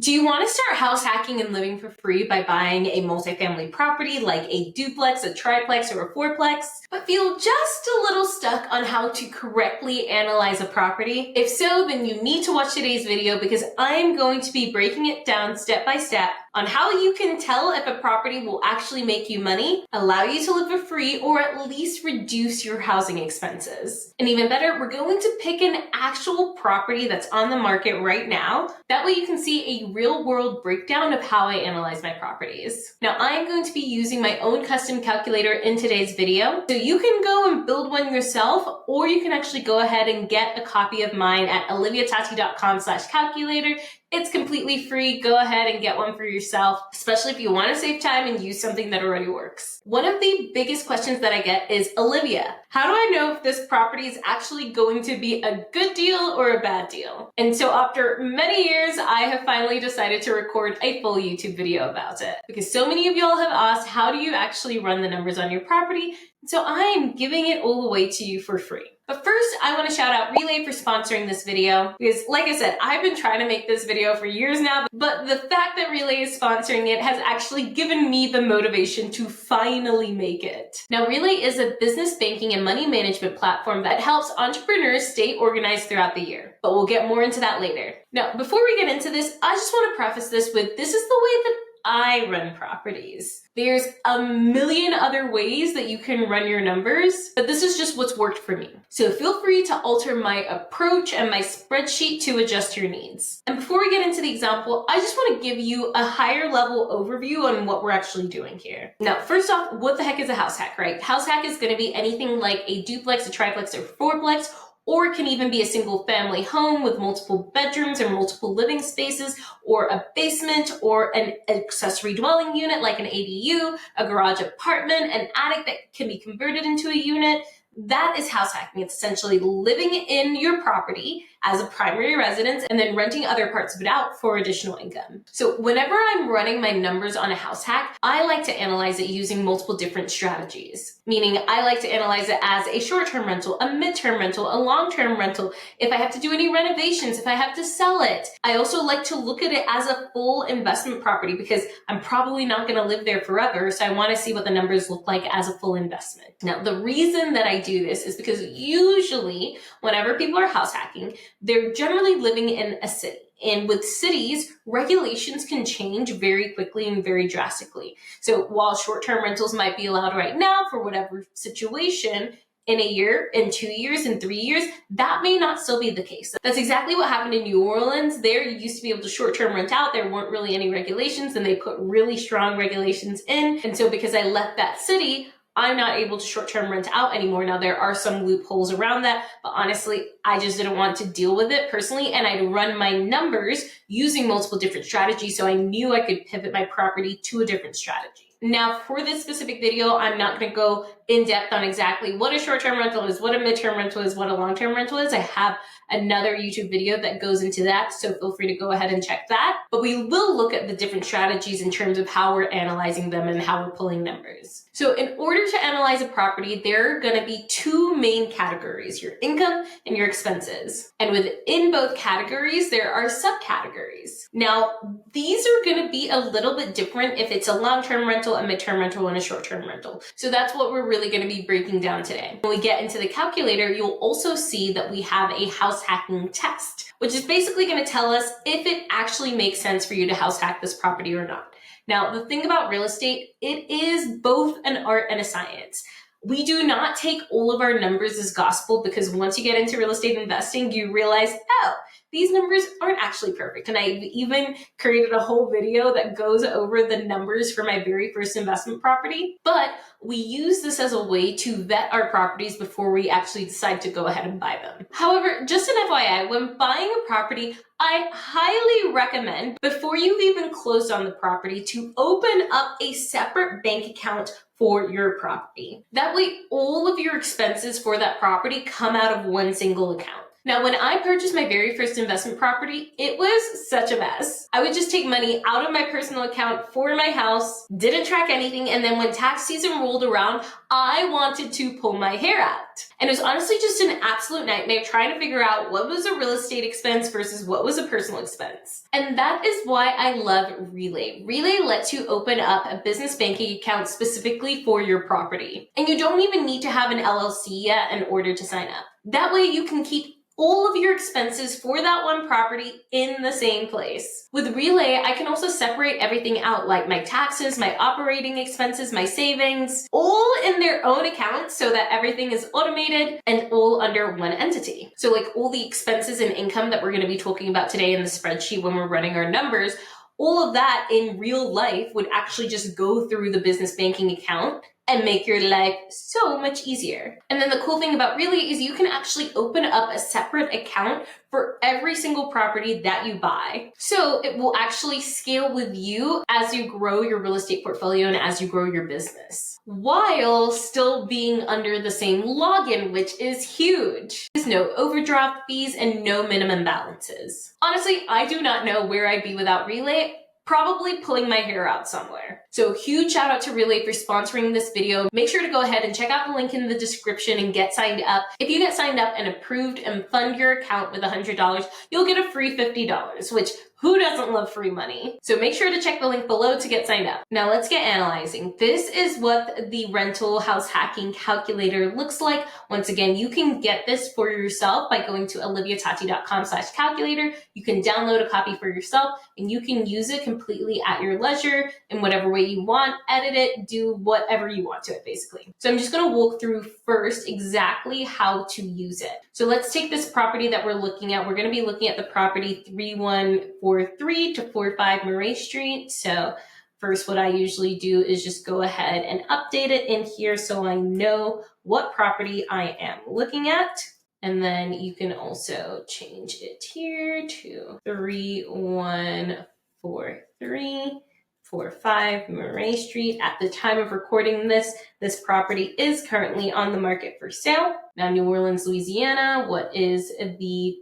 Do you want to start house hacking and living for free by buying a multifamily property like a duplex, a triplex, or a fourplex, but feel just a little stuck on how to correctly analyze a property? If so, then you need to watch today's video because I'm going to be breaking it down step by step on how you can tell if a property will actually make you money, allow you to live for free, or at least reduce your housing expenses. And even better, we're going to pick an actual property that's on the market right now. That way you can see a real world breakdown of how I analyze my properties. Now I'm going to be using my own custom calculator in today's video. So you can go and build one yourself, or you can actually go ahead and get a copy of mine at oliviatati.com/calculator. It's completely free. Go ahead and get one for yourself, especially if you want to save time and use something that already works. One of the biggest questions that I get is, Olivia, how do I know if this property is actually going to be a good deal or a bad deal? And so after many years, I have finally decided to record a full YouTube video about it because so many of y'all have asked, how do you actually run the numbers on your property? So I'm giving it all away to you for free. But first, I want to shout out Relay for sponsoring this video because, like I said, I've been trying to make this video for years now, but the fact that Relay is sponsoring it has actually given me the motivation to finally make it. Now, Relay is a business banking and money management platform that helps entrepreneurs stay organized throughout the year, but we'll get more into that later. Now, before we get into this, I just want to preface this with, this is the way that I run properties. There's a million other ways that you can run your numbers, but this is just what's worked for me. So feel free to alter my approach and my spreadsheet to adjust your needs. And before we get into the example, I just want to give you a higher level overview on what we're actually doing here. Now, first off, what the heck is a house hack, right? House hack is going to be anything like a duplex, a triplex, or fourplex, or it can even be a single family home with multiple bedrooms or multiple living spaces, or a basement, or an accessory dwelling unit like an ADU, a garage apartment, an attic that can be converted into a unit. That is house hacking. It's essentially living in your property as a primary residence and then renting other parts of it out for additional income. So whenever I'm running my numbers on a house hack, I like to analyze it using multiple different strategies. Meaning I like to analyze it as a short-term rental, a mid-term rental, a long-term rental, if I have to do any renovations, if I have to sell it. I also like to look at it as a full investment property because I'm probably not going to live there forever. So I want to see what the numbers look like as a full investment. Now, the reason that I do this is because usually whenever people are house hacking, they're generally living in a city. And with cities, regulations can change very quickly and very drastically. So while short-term rentals might be allowed right now for whatever situation, in a year, in 2 years, in 3 years, that may not still be the case. That's exactly what happened in New Orleans. There, you used to be able to short-term rent out. There weren't really any regulations, and they put really strong regulations in. And so because I left that city, I'm not able to short-term rent out anymore. Now, there are some loopholes around that, but honestly, I just didn't want to deal with it personally, and I'd run my numbers using multiple different strategies, so I knew I could pivot my property to a different strategy. Now, for this specific video, I'm not going to go in depth on exactly what a short-term rental is, what a mid-term rental is, what a long-term rental is. I have another YouTube video that goes into that, so feel free to go ahead and check that. But we will look at the different strategies in terms of how we're analyzing them and how we're pulling numbers. So in order to analyze a property, there are going to be two main categories, your income and your expenses. And within both categories, there are subcategories. Now, these are going to be a little bit different if it's a long-term rental, a mid-term rental, and a short-term rental. So that's what we're really going to be breaking down today. When we get into the calculator, you'll also see that we have a house hacking test, which is basically going to tell us if it actually makes sense for you to house hack this property or not. Now, the thing about real estate, it is both an art and a science. We do not take all of our numbers as gospel because once you get into real estate investing, you realize, oh, these numbers aren't actually perfect. And I've even created a whole video that goes over the numbers for my very first investment property. But we use this as a way to vet our properties before we actually decide to go ahead and buy them. However, just an FYI, when buying a property, I highly recommend, before you've even closed on the property, to open up a separate bank account for your property. That way, all of your expenses for that property come out of one single account. Now, when I purchased my very first investment property, it was such a mess. I would just take money out of my personal account for my house, didn't track anything, and then when tax season rolled around, I wanted to pull my hair out. And it was honestly just an absolute nightmare trying to figure out what was a real estate expense versus what was a personal expense. And that is why I love Relay. Relay lets you open up a business banking account specifically for your property. And you don't even need to have an LLC yet in order to sign up. That way you can keep all of your expenses for that one property in the same place. With Relay, I can also separate everything out, like my taxes, my operating expenses, my savings, all in their own accounts so that everything is automated and all under one entity. So like all the expenses and income that we're going to be talking about today in the spreadsheet when we're running our numbers, all of that in real life would actually just go through the business banking account and make your life so much easier. And then the cool thing about Relay is you can actually open up a separate account for every single property that you buy. So it will actually scale with you as you grow your real estate portfolio and as you grow your business, while still being under the same login, which is huge. There's no overdraft fees and no minimum balances. Honestly, I do not know where I'd be without Relay. Probably pulling my hair out somewhere. So huge shout out to Relay for sponsoring this video. Make sure to go ahead and check out the link in the description and get signed up. If you get signed up and approved and fund your account with $100, you'll get a free $50, which who doesn't love free money? So make sure to check the link below to get signed up. Now let's get analyzing. This is what the rental house hacking calculator looks like. Once again, you can get this for yourself by going to oliviatati.com/calculator. You can download a copy for yourself and you can use it completely at your leisure in whatever way you want, edit it, do whatever you want to it basically. So I'm just gonna walk through first exactly how to use it. So let's take this property that we're looking at. We're gonna be looking at the property 3143 to 45 Murray Street. So first, what I usually do is just go ahead and update it in here so I know what property I am looking at. And then you can also change it here to 314345 Murray Street. At the time of recording this, this property is currently on the market for sale. Now, New Orleans, Louisiana, what is the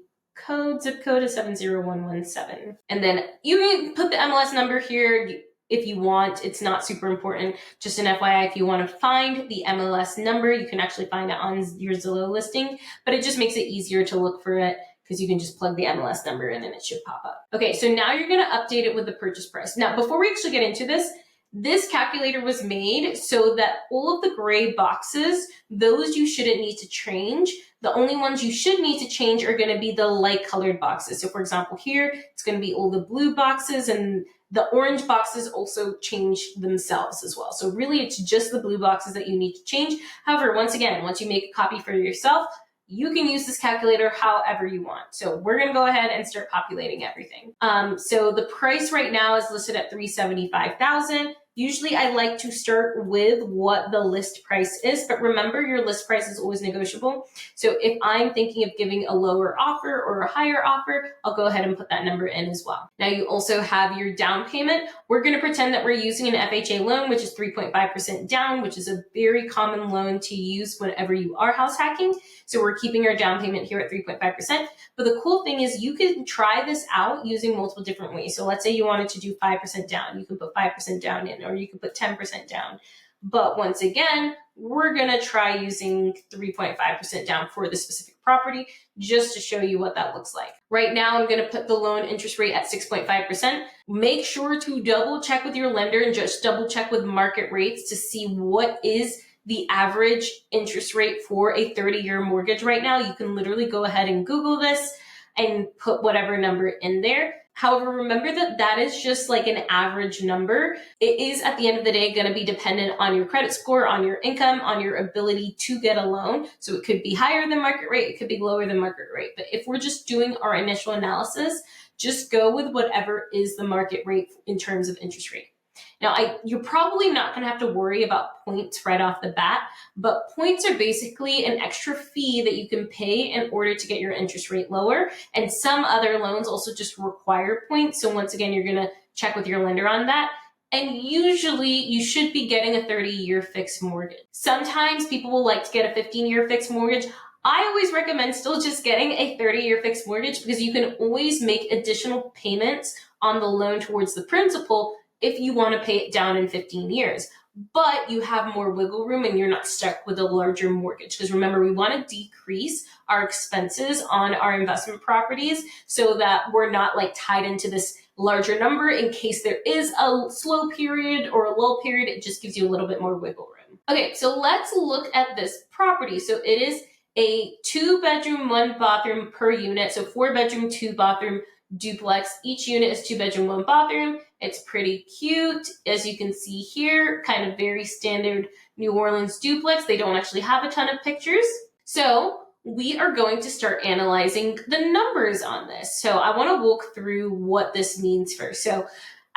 zip code is 70117. And then you can put the MLS number here if you want. It's not super important. Just an FYI, if you want to find the MLS number, you can actually find it on your Zillow listing, but it just makes it easier to look for it because you can just plug the MLS number in and it should pop up. Okay, so now you're going to update it with the purchase price. Now, before we actually get into this, this calculator was made so that all of the gray boxes, those you shouldn't need to change. The only ones you should need to change are going to be the light colored boxes. So for example, here, it's going to be all the blue boxes, and the orange boxes also change themselves as well. So really, it's just the blue boxes that you need to change. However, once again, once you make a copy for yourself, you can use this calculator however you want. So we're going to go ahead and start populating everything. So the price right now is listed at $375,000. Usually I like to start with what the list price is, but remember your list price is always negotiable. So if I'm thinking of giving a lower offer or a higher offer, I'll go ahead and put that number in as well. Now you also have your down payment. We're going to pretend that we're using an FHA loan, which is 3.5% down, which is a very common loan to use whenever you are house hacking. So we're keeping our down payment here at 3.5%. But the cool thing is you can try this out using multiple different ways. So let's say you wanted to do 5% down. You can put 5% down in, or you can put 10% down. But once again, we're going to try using 3.5% down for the specific property just to show you what that looks like. Right now, I'm going to put the loan interest rate at 6.5%. Make sure to double check with your lender and just double check with market rates to see what is the average interest rate for a 30-year mortgage right now. You can literally go ahead and Google this and put whatever number in there. However, remember that that is just like an average number. It is at the end of the day going to be dependent on your credit score, on your income, on your ability to get a loan. So it could be higher than market rate, it could be lower than market rate. But if we're just doing our initial analysis, just go with whatever is the market rate in terms of interest rate. Now, you're probably not going to have to worry about points right off the bat, but points are basically an extra fee that you can pay in order to get your interest rate lower. And some other loans also just require points. So once again, you're going to check with your lender on that. And usually you should be getting a 30-year fixed mortgage. Sometimes people will like to get a 15-year fixed mortgage. I always recommend still just getting a 30-year fixed mortgage because you can always make additional payments on the loan towards the principal if you want to pay it down in 15 years. But you have more wiggle room and you're not stuck with a larger mortgage. Because remember, we want to decrease our expenses on our investment properties so that we're not like tied into this larger number in case there is a slow period or a lull period. It just gives you a little bit more wiggle room. Okay, so let's look at this property. So it is a 2-bedroom, 1-bathroom per unit. So 4-bedroom, 2-bathroom duplex. Each unit is 2-bedroom, 1-bathroom. It's pretty cute. As you can see here, kind of very standard New Orleans duplex. They don't actually have a ton of pictures. So we are going to start analyzing the numbers on this. So I want to walk through what this means first. So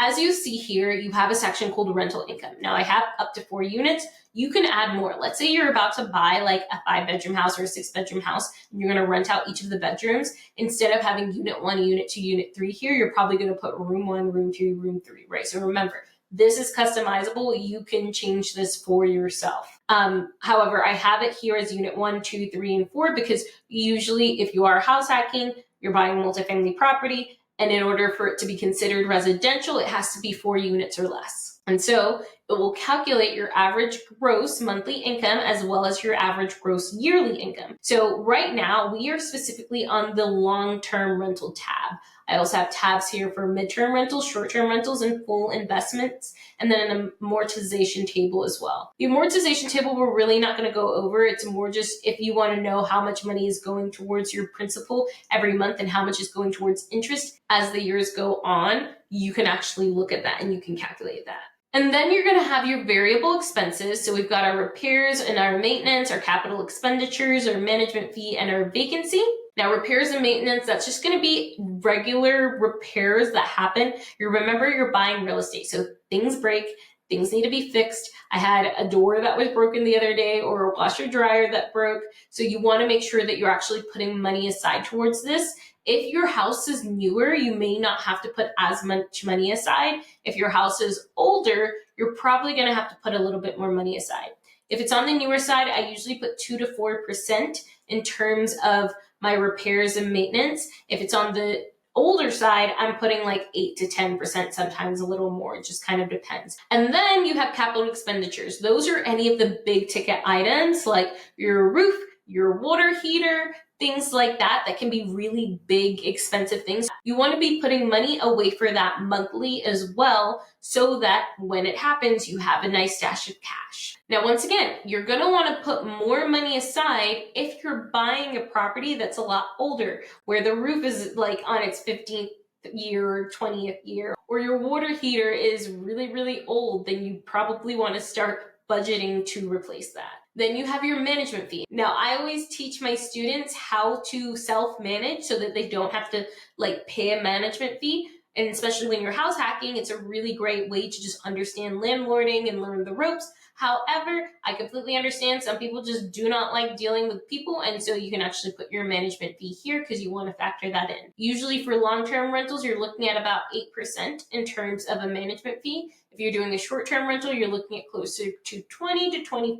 as you see here, you have a section called rental income. Now I have up to 4 units. You can add more. Let's say you're about to buy like a 5-bedroom house or a 6-bedroom house, and you're going to rent out each of the bedrooms. Instead of having unit 1, unit 2, unit 3 here, you're probably going to put room 1, room 2, room 3, right? So remember, this is customizable. You can change this for yourself. However, I have it here as unit 1, 2, 3, and 4 because usually if you are house hacking, you're buying multifamily property, and in order for it to be considered residential, it has to be 4 units or less. And so it will calculate your average gross monthly income as well as your average gross yearly income. So right now we are specifically on the long-term rental tab. I also have tabs here for midterm rentals, short-term rentals, and full investments, and then an amortization table as well. The amortization table we're really not going to go over. It's more just if you want to know how much money is going towards your principal every month and how much is going towards interest as the years go on, you can actually look at that and you can calculate that. And then you're going to have your variable expenses. So we've got our repairs and our maintenance, our capital expenditures, our management fee, and our vacancy. Now, repairs and maintenance, that's just going to be regular repairs that happen. You remember, you're buying real estate. So things break, things need to be fixed. I had a door that was broken the other day or a washer dryer that broke. So you want to make sure that you're actually putting money aside towards this. If your house is newer, you may not have to put as much money aside. If your house is older, you're probably going to have to put a little bit more money aside. If it's on the newer side, I usually put 2 to 4% in terms of my repairs and maintenance. If it's on the older side, I'm putting like 8 to 10%, sometimes a little more. It just kind of depends. And then you have capital expenditures. Those are any of the big ticket items like your roof, your water heater, things like that can be really big, expensive things. You want to be putting money away for that monthly as well so that when it happens, you have a nice stash of cash. Now, once again, you're going to want to put more money aside if you're buying a property that's a lot older, where the roof is like on its 15th year or 20th year, or your water heater is really, really old, then you probably want to start budgeting to replace that. Then you have your management fee. Now, I always teach my students how to self-manage so that they don't have to like pay a management fee. And especially when you're house hacking, it's a really great way to just understand landlording and learn the ropes. However, I completely understand some people just do not like dealing with people, and so you can actually put your management fee here because you want to factor that in. Usually for long-term rentals, you're looking at about 8% in terms of a management fee. If you're doing a short-term rental, you're looking at closer to 20 to 25%,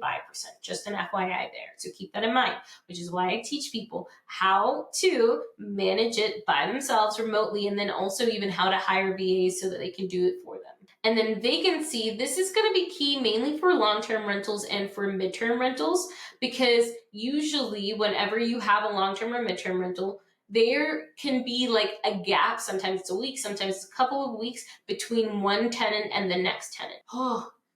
just an FYI there. So keep that in mind, which is why I teach people how to manage it by themselves remotely, and then also even how to hire VAs so that they can do it for them. And then vacancy, this is going to be key mainly for long-term rentals and for midterm rentals, because usually whenever you have a long-term or midterm rental, there can be like a gap. Sometimes it's a week, sometimes it's a couple of weeks between one tenant and the next tenant.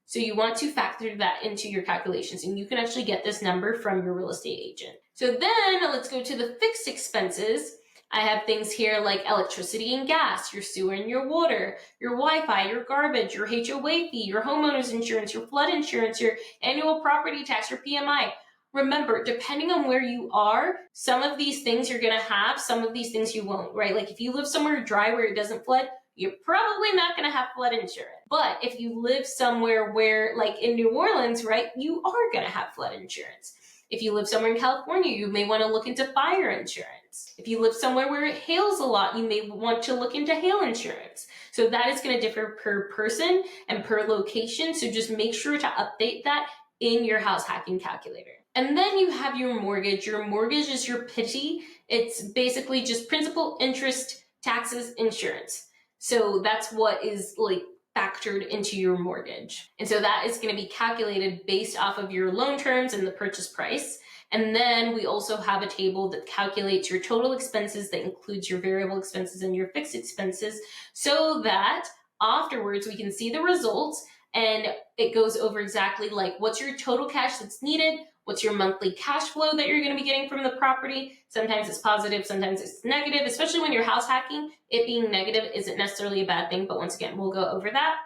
So you want to factor that into your calculations, and you can actually get this number from your real estate agent. So then let's go to the fixed expenses. I have things here like electricity and gas, your sewer and your water, your Wi-Fi, your garbage, your HOA fee, your homeowner's insurance, your flood insurance, your annual property tax, your PMI. Remember, depending on where you are, some of these things you're going to have, some of these things you won't, right? Like if you live somewhere dry where it doesn't flood, you're probably not going to have flood insurance. But if you live somewhere where, like in New Orleans, right, you are going to have flood insurance. If you live somewhere in California, you may want to look into fire insurance. If you live somewhere where it hails a lot, you may want to look into hail insurance. So that is going to differ per person and per location. So just make sure to update that in your house hacking calculator. And then you have your mortgage. Your mortgage is your PITI. It's basically just principal, interest, taxes, insurance. So that's what is like factored into your mortgage. And so that is going to be calculated based off of your loan terms and the purchase price. And then we also have a table that calculates your total expenses that includes your variable expenses and your fixed expenses, so that afterwards we can see the results, and it goes over exactly like what's your total cash that's needed, what's your monthly cash flow that you're going to be getting from the property. Sometimes it's positive, sometimes it's negative, especially when you're house hacking. It being negative isn't necessarily a bad thing, but once again, we'll go over that.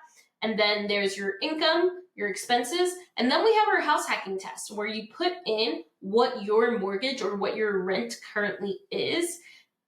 And then there's your income, your expenses, and then we have our house hacking test where you put in what your mortgage or what your rent currently is,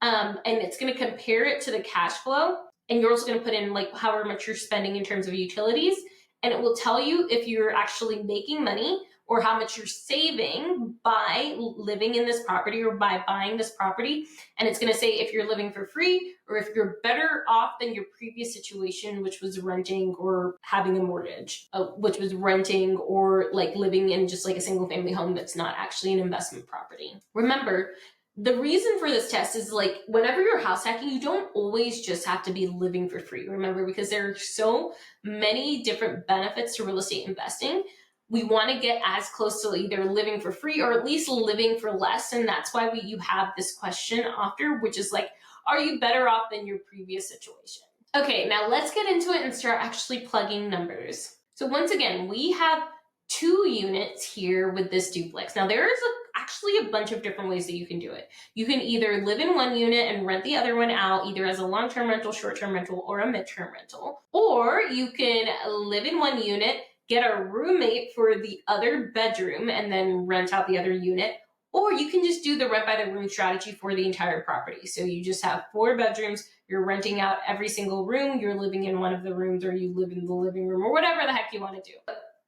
and it's going to compare it to the cash flow. And you're also going to put in like however much you're spending in terms of utilities, and it will tell you if you're actually making money or how much you're saving by living in this property or by buying this property. And it's going to say if you're living for free or if you're better off than your previous situation, which was renting or having a mortgage, which was renting or like living in just like a single family home that's not actually an investment property. Remember, the reason for this test is like whenever you're house hacking, you don't always just have to be living for free. Remember, because there are so many different benefits to real estate investing. We want to get as close to either living for free or at least living for less. And that's why you have this question after, which is like, are you better off than your previous situation? Okay, now let's get into it and start actually plugging numbers. So once again, we have 2 units here with this duplex. Now there is actually a bunch of different ways that you can do it. You can either live in one unit and rent the other one out, either as a long-term rental, short-term rental, or a mid-term rental. Or you can live in one unit, get a roommate for the other bedroom, and then rent out the other unit. Or you can just do the rent by the room strategy for the entire property. So you just have 4 bedrooms, you're renting out every single room, you're living in one of the rooms, or you live in the living room, or whatever the heck you want to do.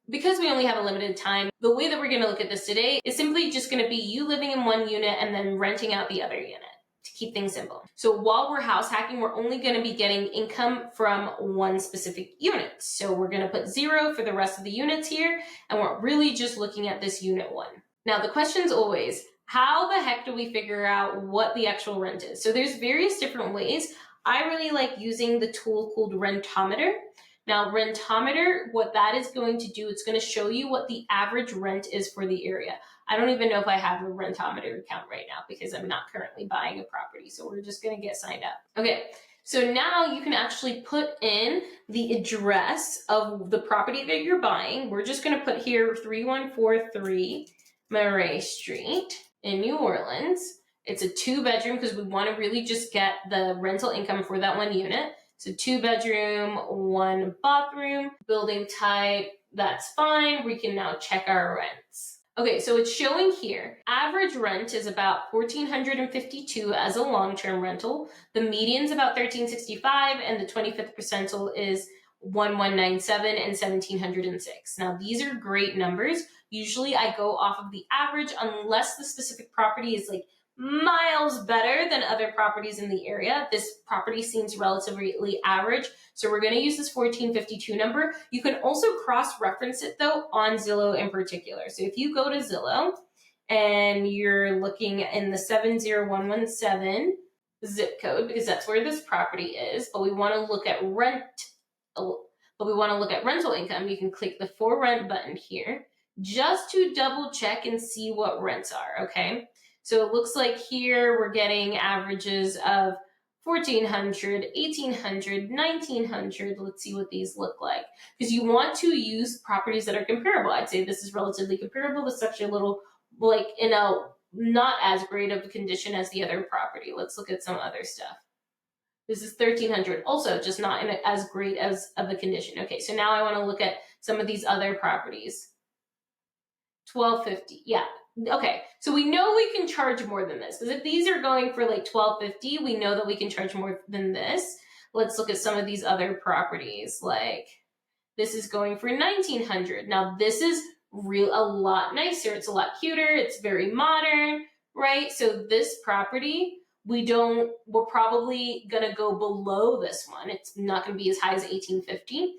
Because we only have a limited time, the way that we're going to look at this today is simply just going to be you living in one unit and then renting out the other unit, to keep things simple. So while we're house hacking, we're only going to be getting income from one specific unit. So we're going to put 0 for the rest of the units here, and we're really just looking at this unit 1. Now the question's always, how the heck do we figure out what the actual rent is? So there's various different ways. I really like using the tool called Rentometer. Now, Rentometer, what that is going to do, it's going to show you what the average rent is for the area. I don't even know if I have a Rentometer account right now because I'm not currently buying a property. So we're just going to get signed up. Okay, so now you can actually put in the address of the property that you're buying. We're just going to put here 3143 Murray Street in New Orleans. It's a 2-bedroom because we want to really just get the rental income for that one unit. So 2-bedroom, 1 bathroom, building type, that's fine. We can now check our rents. Okay, so it's showing here, average rent is about $1,452 as a long-term rental. The median's about $1,365, and the 25th percentile is 1,197 and 1,706. Now, these are great numbers. Usually I go off of the average unless the specific property is like miles better than other properties in the area. This property seems relatively average, so we're going to use this 1452 number. You can also cross-reference it though on Zillow in particular. So if you go to Zillow and you're looking in the 70117 zip code, because that's where this property is, but we want to look at rental income, you can click the for rent button here just to double check and see what rents are, okay? So it looks like here we're getting averages of $1,400, $1,800, $1,900. Let's see what these look like. Because you want to use properties that are comparable. I'd say this is relatively comparable. This is actually a little like in a not as great of a condition as the other property. Let's look at some other stuff. This is $1,300, also just not in as great as of a condition. Okay, so now I want to look at some of these other properties. $1,250, yeah. Okay, so we know we can charge more than this, because if these are going for like $1,250, we know that we can charge more than this. Let's look at some of these other properties. Like this is going for $1,900. Now this is a lot nicer. It's a lot cuter. It's very modern, right? So this property, we're probably gonna go below this one. It's not gonna be as high as $1,850.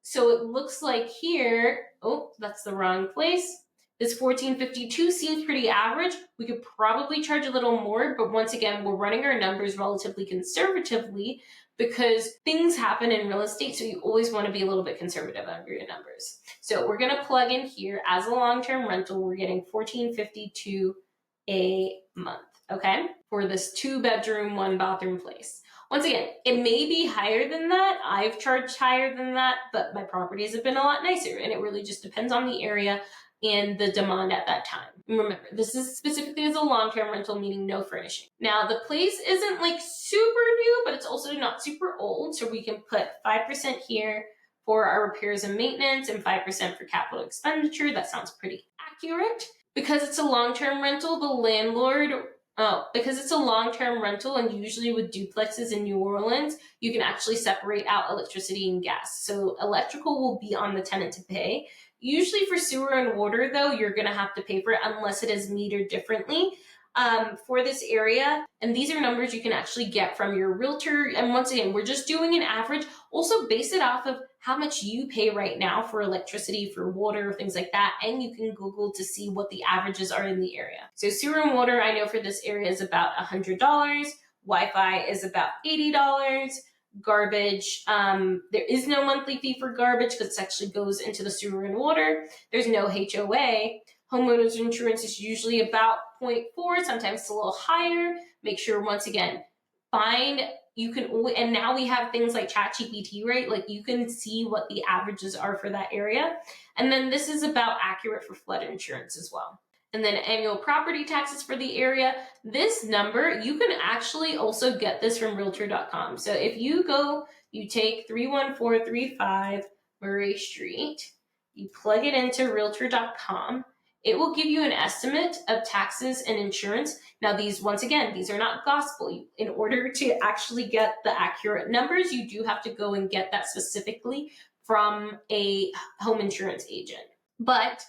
So it looks like here, oh, that's the wrong place. This $14.52 seems pretty average. We could probably charge a little more, but once again, we're running our numbers relatively conservatively because things happen in real estate, so you always want to be a little bit conservative on your numbers. So we're going to plug in here as a long-term rental, we're getting $14.52 a month, okay, for this 2-bedroom, 1-bathroom place. Once again, it may be higher than that. I've charged higher than that, but my properties have been a lot nicer, and it really just depends on the area and the demand at that time. Remember, this is specifically as a long-term rental, meaning no furnishing. Now, the place isn't like super new, but it's also not super old, so we can put 5% here for our repairs and maintenance and 5% for capital expenditure. That sounds pretty accurate. Because it's a long-term rental, the landlord, because it's a long-term rental, and usually with duplexes in New Orleans, you can actually separate out electricity and gas. So electrical will be on the tenant to pay. Usually for sewer and water, though, you're going to have to pay for it unless it is metered differently for this area. And these are numbers you can actually get from your realtor. And once again, we're just doing an average. Also base it off of how much you pay right now for electricity, for water, things like that. And you can Google to see what the averages are in the area. So sewer and water, I know for this area is about $100. Wi-Fi is about $80. Garbage, there is no monthly fee for garbage because it actually goes into the sewer and water. There's no HOA. Homeowners insurance is usually about 0.4, sometimes it's a little higher. Make sure, once again, you can, and now we have things like ChatGPT, right? Like you can see what the averages are for that area. And then this is about accurate for flood insurance as well. And then annual property taxes for the area. This number, you can actually also get this from realtor.com. So if you take 31435 Murray Street, you plug it into realtor.com, it will give you an estimate of taxes and insurance. Now these, once again, these are not gospel. In order to actually get the accurate numbers, you do have to go and get that specifically from a home insurance agent. But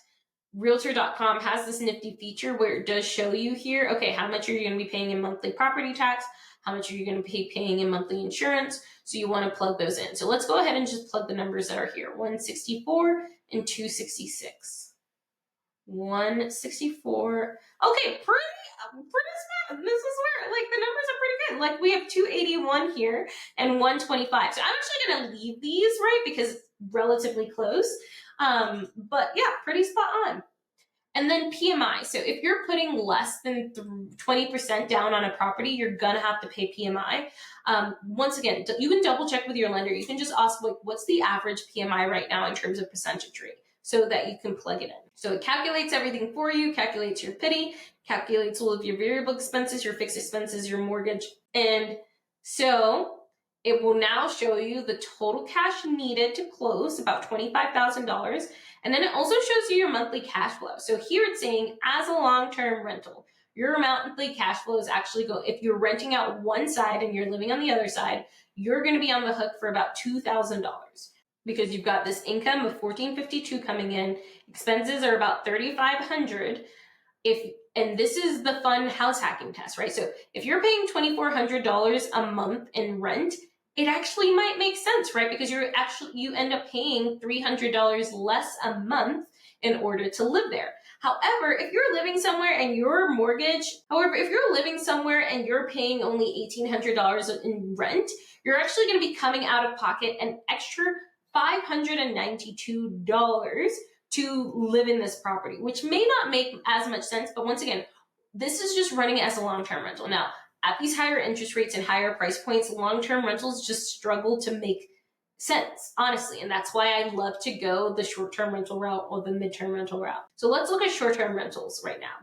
Realtor.com has this nifty feature where it does show you here, okay, how much are you going to be paying in monthly property tax? How much are you going to be paying in monthly insurance? So you want to plug those in. So let's go ahead and just plug the numbers that are here, 164 and 266. 164. Okay, pretty smart. This is where, like, the numbers are pretty good. Like, we have 281 here and 125. So I'm actually going to leave these, right, because it's relatively close. But yeah, pretty spot on. And then PMI. So if you're putting less than 20% down on a property, you're going to have to pay PMI. Once again, you can double check with your lender. You can just ask, like, what's the average PMI right now in terms of percentage rate, so that you can plug it in. So it calculates everything for you, calculates your PITI, calculates all of your variable expenses, your fixed expenses, your mortgage. And so it will now show you the total cash needed to close, about $25,000. And then it also shows you your monthly cash flow. So here it's saying, as a long-term rental, your monthly cash flow is actually if you're renting out one side and you're living on the other side, you're going to be on the hook for about $2,000. Because you've got this income of $14.52 coming in, expenses are about $3,500. And this is the fun house hacking test, right? So if you're paying $2,400 a month in rent, it actually might make sense, right? Because you end up paying $300 less a month in order to live there. However, if you're living somewhere and you're paying only $1,800 in rent, you're actually going to be coming out of pocket an extra $592 to live in this property, which may not make as much sense. But once again, this is just running it as a long-term rental. Now, at these higher interest rates and higher price points, long-term rentals just struggle to make sense, honestly. And that's why I love to go the short-term rental route or the mid-term rental route. So let's look at short-term rentals right now.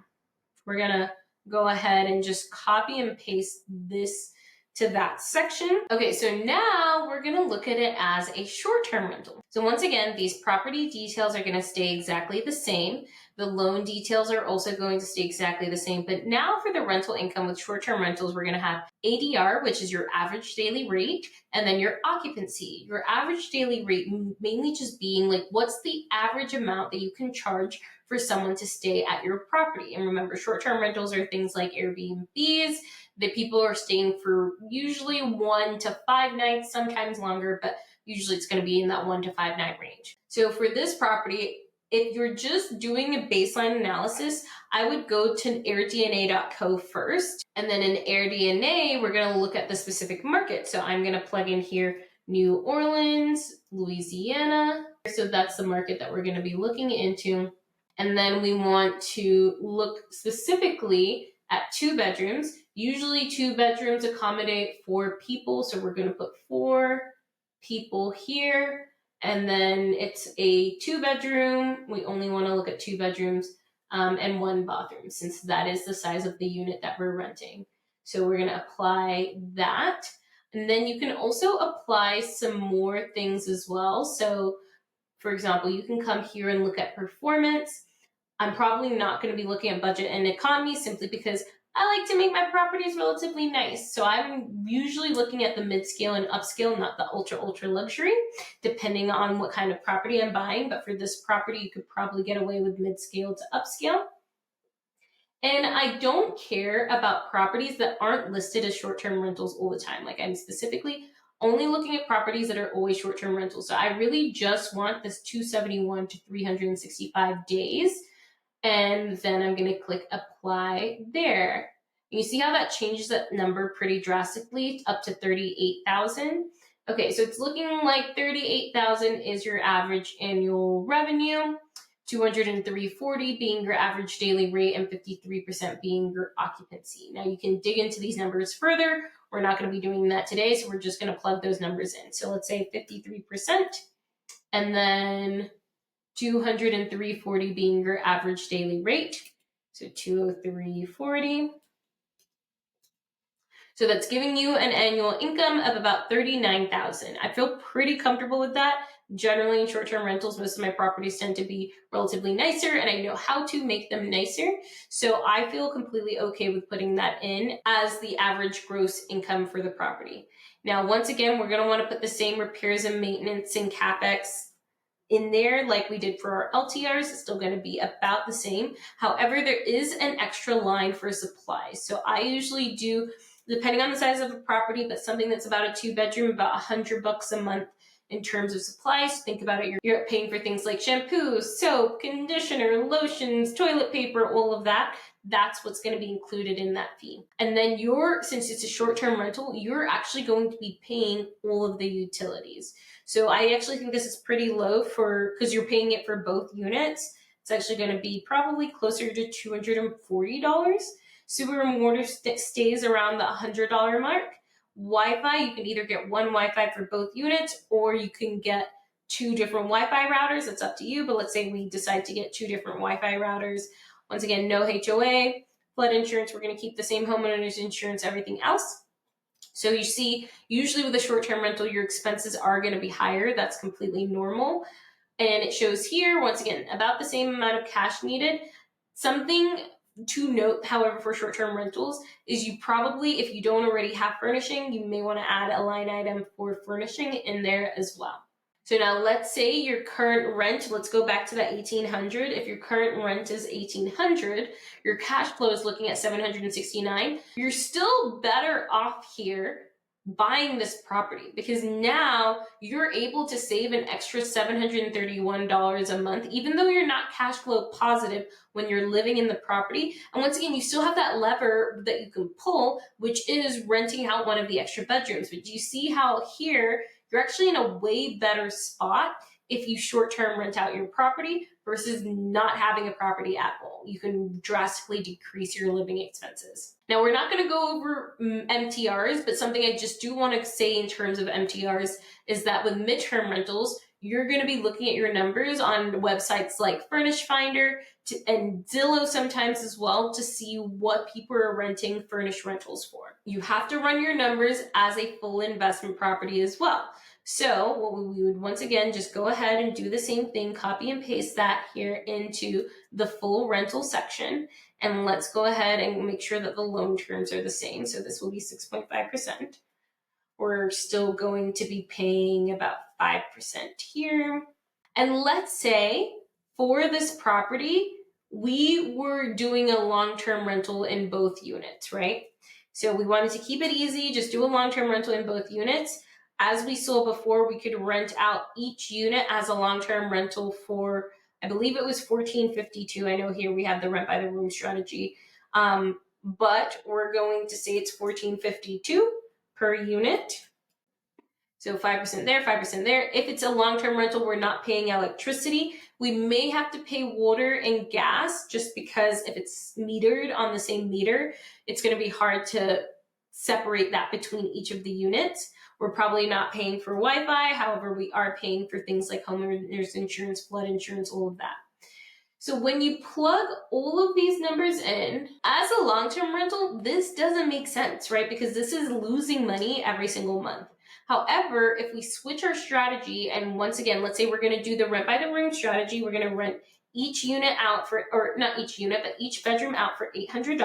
We're going to go ahead and just copy and paste this to that section. Okay, so now we're gonna look at it as a short-term rental. So once again, these property details are gonna stay exactly the same. The loan details are also going to stay exactly the same. But now for the rental income with short-term rentals, we're gonna have ADR, which is your average daily rate, and then your occupancy. Your average daily rate mainly just being like, what's the average amount that you can charge for someone to stay at your property? And remember, short-term rentals are things like Airbnbs, that people are staying for usually 1 to 5 nights, sometimes longer, but usually it's going to be in that 1 to 5 night range. So for this property, if you're just doing a baseline analysis, I would go to airdna.co first. And then in AirDNA, we're going to look at the specific market. So I'm going to plug in here New Orleans, Louisiana. So that's the market that we're going to be looking into. And then we want to look specifically at 2 bedrooms. Usually 2 bedrooms accommodate 4 people. So we're going to put 4 people here. And then it's a 2 bedroom. We only want to look at 2 bedrooms and 1 bathroom, since that is the size of the unit that we're renting. So we're going to apply that. And then you can also apply some more things as well. So for example, you can come here and look at performance. I'm probably not going to be looking at budget and economy simply because I like to make my properties relatively nice. So I'm usually looking at the mid-scale and upscale, not the ultra luxury, depending on what kind of property I'm buying. But for this property, you could probably get away with mid-scale to upscale. And I don't care about properties that aren't listed as short-term rentals all the time. Like, I'm specifically only looking at properties that are always short-term rentals. So I really just want this 271 to 365 days. And then I'm going to click apply there. You see how that changes that number pretty drastically up to 38,000. Okay, so it's looking like 38,000 is your average annual revenue, 203.40 being your average daily rate, and 53% being your occupancy. Now you can dig into these numbers further. We're not going to be doing that today, so we're just going to plug those numbers in. So let's say 53%, and then 203.40 being your average daily rate. So 203.40. So that's giving you an annual income of about $39,000. I feel pretty comfortable with that. Generally, in short-term rentals, most of my properties tend to be relatively nicer, and I know how to make them nicer. So I feel completely okay with putting that in as the average gross income for the property. Now, once again, we're going to want to put the same repairs and maintenance and CapEx in there like we did for our LTRs. It's still going to be about the same. However, there is an extra line for supplies. So I usually do, depending on the size of a property, but something that's about a 2-bedroom, about $100 a month in terms of supplies. Think about it. You're paying for things like shampoo, soap, conditioner, lotions, toilet paper, all of that. That's what's going to be included in that fee. And then since it's a short-term rental, you're actually going to be paying all of the utilities. So I actually think this is pretty low because you're paying it for both units. It's actually going to be probably closer to $240. Super and water stays around the $100 mark. Wi-Fi, you can either get one Wi-Fi for both units, or you can get 2 different Wi-Fi routers. It's up to you, but let's say we decide to get 2 different Wi-Fi routers. Once again, no HOA, flood insurance. We're going to keep the same homeowner's insurance, everything else. So you see, usually with a short-term rental, your expenses are going to be higher. That's completely normal. And it shows here, once again, about the same amount of cash needed. Something to note, however, for short-term rentals is you probably, if you don't already have furnishing, you may want to add a line item for furnishing in there as well. So now let's say your current rent, let's go back to that 1,800. If your current rent is 1,800, your cash flow is looking at 769. You're still better off here buying this property, because now you're able to save an extra $731 a month, even though you're not cash flow positive when you're living in the property. And once again, you still have that lever that you can pull, which is renting out one of the extra bedrooms. But do you see how here you're actually in a way better spot if you short-term rent out your property versus not having a property at all? You can drastically decrease your living expenses. Now, we're not going to go over MTRs, but something I just do want to say in terms of MTRs is that with midterm rentals, you're going to be looking at your numbers on websites like Furnish Finder and Zillow sometimes as well to see what people are renting furnished rentals for. You have to run your numbers as a full investment property as well. So what we would once again just go ahead and do the same thing, copy and paste that here into the full rental section. And let's go ahead and make sure that the loan terms are the same. So this will be 6.5%. We're still going to be paying about 5% here. And let's say for this property, we were doing a long-term rental in both units, right? So we wanted to keep it easy, just do a long-term rental in both units. As we saw before, we could rent out each unit as a long-term rental for, I believe it was $14.52. I know here we have the rent by the room strategy, but we're going to say it's $14.52 per unit. So 5% there, 5% there. If it's a long-term rental, we're not paying electricity. We may have to pay water and gas just because if it's metered on the same meter, it's going to be hard to separate that between each of the units. We're probably not paying for Wi-Fi. However, we are paying for things like homeowners insurance, flood insurance, all of that. So when you plug all of these numbers in, as a long-term rental, this doesn't make sense, right? Because this is losing money every single month. However, if we switch our strategy, and once again, let's say we're going to do the rent by the room strategy, we're going to rent each unit out for, or not each unit, but each bedroom out for $800.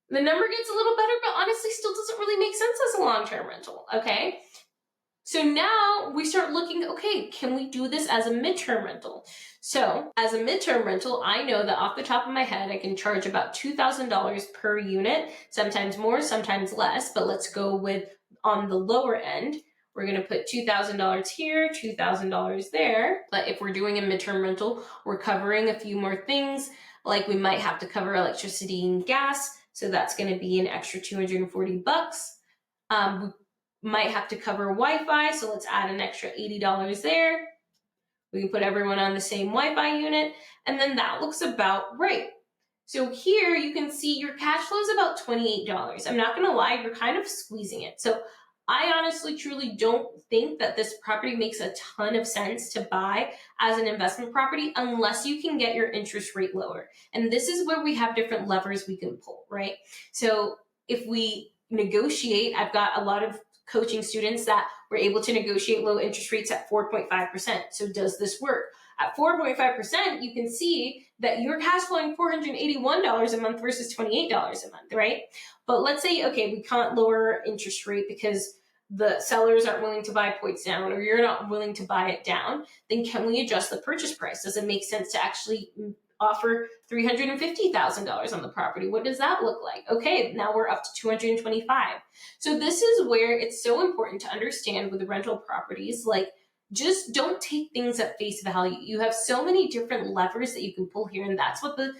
The number gets a little better, but honestly still doesn't really make sense as a long-term rental, okay? So now we start looking, okay, can we do this as a midterm rental? So as a midterm rental, I know that off the top of my head, I can charge about $2,000 per unit, sometimes more, sometimes less, but let's go with on the lower end. We're going to put $2,000 here, $2,000 there. But if we're doing a midterm rental, we're covering a few more things, like we might have to cover electricity and gas. So that's going to be an extra $240. We might have to cover Wi-Fi, so let's add an extra $80 there. We can put everyone on the same Wi-Fi unit, and then that looks about right. So here you can see your cash flow is about $28. I'm not going to lie, you're kind of squeezing it. So I honestly, truly don't think that this property makes a ton of sense to buy as an investment property unless you can get your interest rate lower. And this is where we have different levers we can pull, right? So if we negotiate, I've got a lot of coaching students that were able to negotiate low interest rates at 4.5%. So does this work? At 4.5%, you can see that you're cash flowing $481 a month versus $28 a month, right? But let's say, okay, we can't lower our interest rate because the sellers aren't willing to buy points down, or you're not willing to buy it down. Then can we adjust the purchase price? Does it make sense to actually offer $350,000 on the property? What does that look like? Okay, now we're up to $225,000. So this is where it's so important to understand with the rental properties, like, just don't take things at face value. You have so many different levers that you can pull here, and that's what the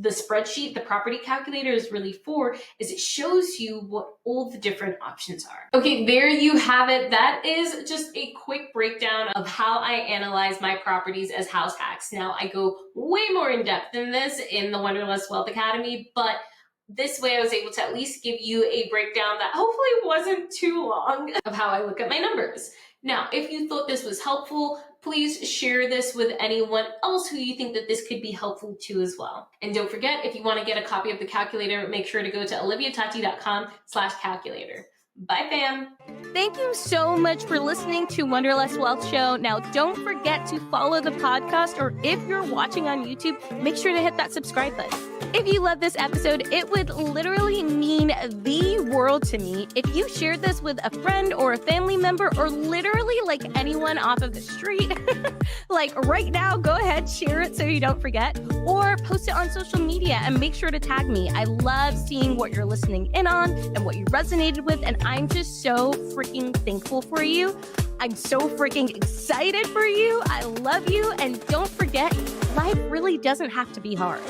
spreadsheet, the property calculator is really for, is it shows you what all the different options are. Okay, there you have it. That is just a quick breakdown of how I analyze my properties as house hacks. Now, I go way more in depth than this in the Wanderlust Wealth Academy, but this way I was able to at least give you a breakdown that hopefully wasn't too long of how I look at my numbers. Now, if you thought this was helpful, please share this with anyone else who you think that this could be helpful to as well. And don't forget, if you want to get a copy of the calculator, make sure to go to oliviatati.com/calculator. Bye, fam. Thank you so much for listening to Wanderlust Wealth Show. Now, don't forget to follow the podcast, or if you're watching on YouTube, make sure to hit that subscribe button. If you love this episode, it would literally mean the world to me if you shared this with a friend or a family member, or literally like anyone off of the street. Like right now, go ahead, share it so you don't forget, or post it on social media and make sure to tag me. I love seeing what you're listening in on and what you resonated with, and I'm just so freaking thankful for you. I'm so freaking excited for you. I love you, and don't forget, life really doesn't have to be hard.